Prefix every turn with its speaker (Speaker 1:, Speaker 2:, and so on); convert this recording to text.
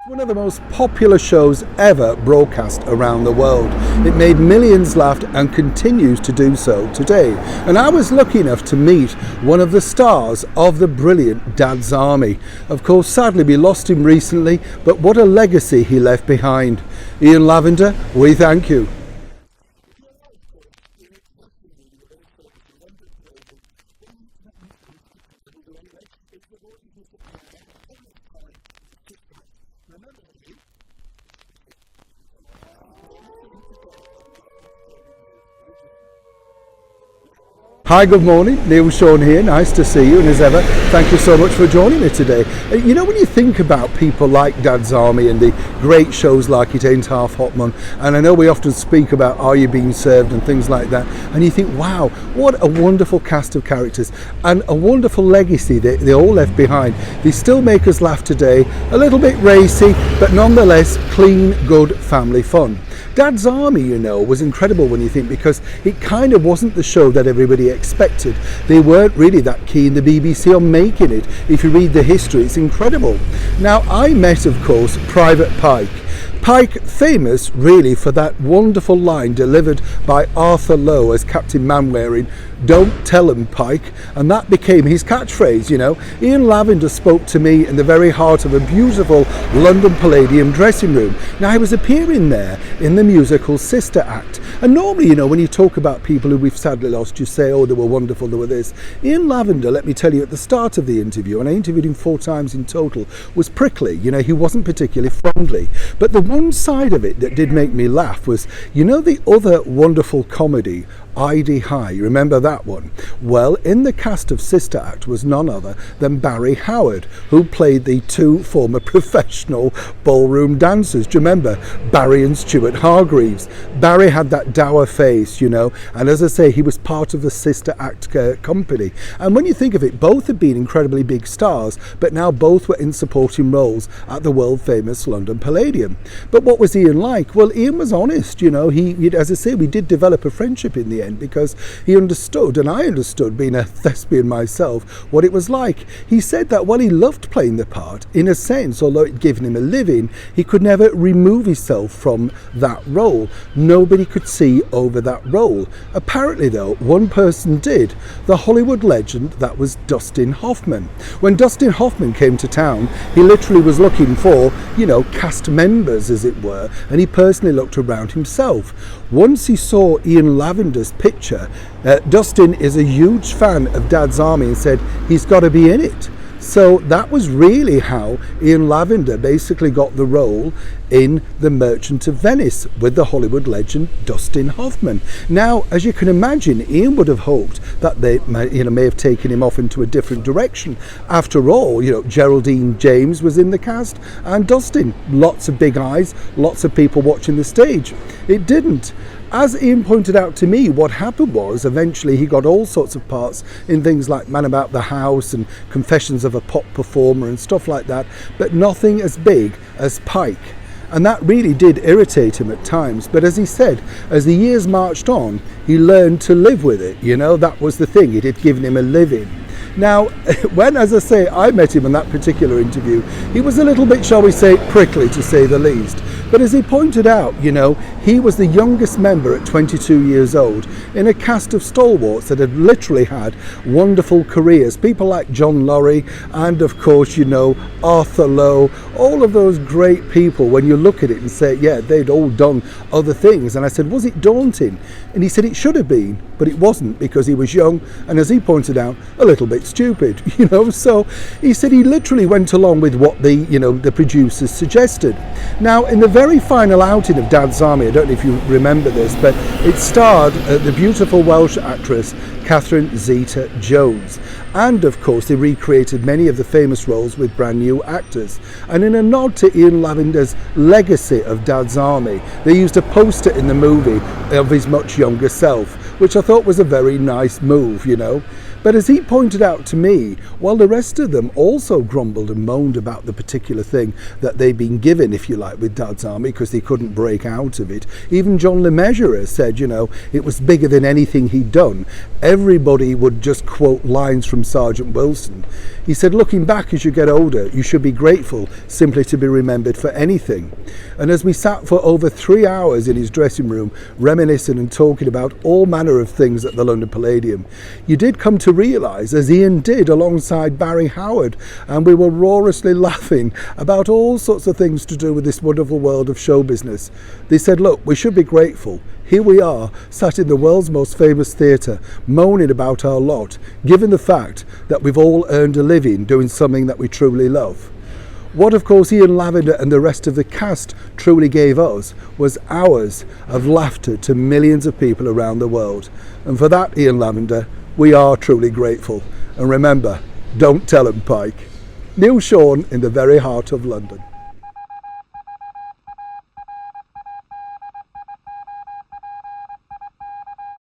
Speaker 1: One of the most popular shows ever broadcast around the world. It made millions laugh and continues to do so today. And I was lucky enough to meet one of the stars of the brilliant Dad's Army. Of course, sadly we lost him recently, but what a legacy he left behind. Ian Lavender, we thank you. Hi, good morning. Neil Sean here. Nice to see you, and as ever, thank you so much for joining me today. You know, when you think about people like Dad's Army and the great shows like It Ain't Half Hot Man, and I know we often speak about Are You Being Served and things like that, and you think, wow, what a wonderful cast of characters and a wonderful legacy they all left behind. They still make us laugh today, a little bit racy, but nonetheless clean, good family fun. Dad's Army, you know, was incredible when you think, because it kind of wasn't the show that everybody expected. They weren't really that keen, the BBC, on making it. If you read the history, it's incredible. Now, I met, of course, Private Pike. Pike, famous really for that wonderful line delivered by Arthur Lowe as Captain Mainwaring, "Don't tell 'em, Pike," and that became his catchphrase, you know. Ian Lavender spoke to me in the very heart of a beautiful London Palladium dressing room. Now, I was appearing there in the musical Sister Act, and normally, you know, when you talk about people who we've sadly lost, you say, oh, they were wonderful, they were this. Ian Lavender, let me tell you, at the start of the interview, and I interviewed him 4 times in total, was prickly. You know, he wasn't particularly friendly, but the one side of it that did make me laugh was, you know, the other wonderful comedy, Idy High, remember that one? Well, in the cast of Sister Act was none other than Barry Howard, who played the 2 former professional ballroom dancers. Do you remember Barry and Stuart Hargreaves? Barry had that dour face, you know, and as I say, he was part of the Sister Act company. And when you think of it, both had been incredibly big stars, but now both were in supporting roles at the world famous London Palladium. But what was Ian like? Well, Ian was honest, you know. He, as I say, we did develop a friendship in the end, because he understood, and I understood, being a thespian myself, what it was like. He said that while he loved playing the part, in a sense, although it gave him a living, he could never remove himself from that role. Nobody could see over that role. Apparently, though, one person did. The Hollywood legend, that was Dustin Hoffman. When Dustin Hoffman came to town, he literally was looking for, you know, cast members, as it were, and he personally looked around himself. Once he saw Ian Lavender's picture, Dustin is a huge fan of Dad's Army and said he's got to be in it. So that was really how Ian Lavender basically got the role in The Merchant of Venice with the Hollywood legend Dustin Hoffman. Now, as you can imagine, Ian would have hoped that they may have taken him off into a different direction. After all, you know, Geraldine James was in the cast, and Dustin, lots of big eyes, lots of people watching the stage. It didn't. As Ian pointed out to me, what happened was eventually he got all sorts of parts in things like Man About the House and Confessions of a Pop Performer and stuff like that, but nothing as big as Pike. And that really did irritate him at times. But as he said, as the years marched on, he learned to live with it. You know, that was the thing. It had given him a living. Now, when, as I say, I met him in that particular interview, he was a little bit, shall we say, prickly, to say the least. But as he pointed out, you know, he was the youngest member at 22 years old in a cast of stalwarts that had literally had wonderful careers. People like John Laurie and, of course, you know, Arthur Lowe, all of those great people, when you look at it and say, yeah, they'd all done other things. And I said, was it daunting? And he said it should have been, but it wasn't, because he was young and, as he pointed out, a little bit stupid, you know. So he said he literally went along with what the producers suggested. Now, in the very final outing of Dad's Army, I don't know if you remember this, but it starred the beautiful Welsh actress Catherine Zeta-Jones, and of course they recreated many of the famous roles with brand new actors. And in a nod to Ian Lavender's legacy of Dad's Army, they used a poster in the movie of his much younger self, which I thought was a very nice move, you know. But as he pointed out to me, while the rest of them also grumbled and moaned about the particular thing that they'd been given, if you like, with Dad's Army, because they couldn't break out of it, even John Le Mesurier said, you know, it was bigger than anything he'd done. Everybody would just quote lines from Sergeant Wilson. He said, looking back as you get older, you should be grateful simply to be remembered for anything. And as we sat for over 3 hours in his dressing room, reminiscing and talking about all manner of things at the London Palladium, you did come to realise, as Ian did alongside Barry Howard, and we were roariously laughing about all sorts of things to do with this wonderful world of show business. They said, look, we should be grateful. Here we are, sat in the world's most famous theatre, moaning about our lot, given the fact that we've all earned a living doing something that we truly love. What, of course, Ian Lavender and the rest of the cast truly gave us was hours of laughter to millions of people around the world. And for that, Ian Lavender, we are truly grateful. And remember, don't tell 'em, Pike. Neil Sean in the very heart of London.